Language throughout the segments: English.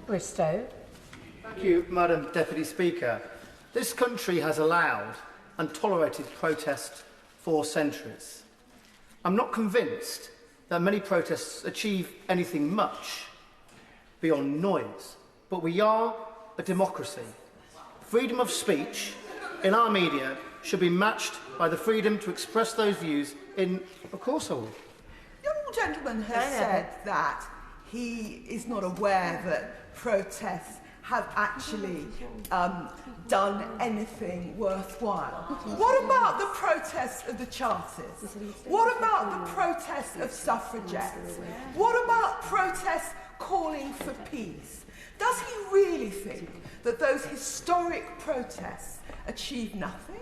Bristow. Thank you, Madam Deputy Speaker. This country has allowed and tolerated protest for centuries. I'm not convinced that many protests achieve anything much beyond noise, but we are a democracy. Freedom of speech in our media should be matched by the freedom to express those views in... Of course I will. The honourable gentleman has said that he is not aware that protests have actually done anything worthwhile. What about the protests of the Chartists? What about the protests of suffragettes? What about protests calling for peace? Does he really think that those historic protests achieve nothing?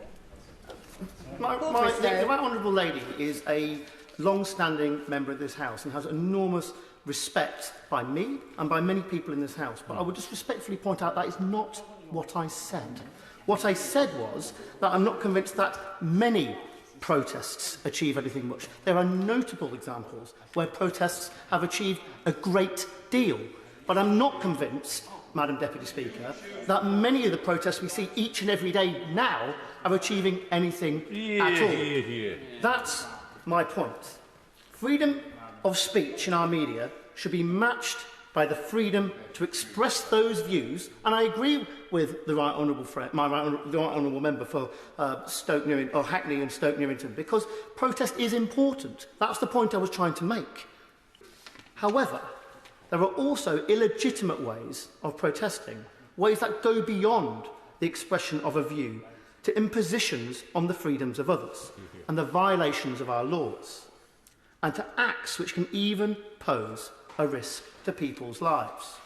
The right honourable lady is a long-standing member of this House and has enormous respect by me and by many people in this House. But I would just respectfully point out that is not what I said. What I said was that I'm not convinced that many protests achieve anything much. There are notable examples where protests have achieved a great deal. But I'm not convinced, Madam Deputy Speaker, that many of the protests we see each and every day now are achieving anything at all. That's my point. Freedom of speech in our media should be matched by the freedom to express those views, and I agree with the right honourable friend, the right honourable member for Stoke Newington, or Hackney and Stoke Newington, because protest is important. That's the point I was trying to make. However, there are also illegitimate ways of protesting, ways that go beyond the expression of a view to impositions on the freedoms of others and the violations of our laws, and to acts which can even pose a risk to people's lives.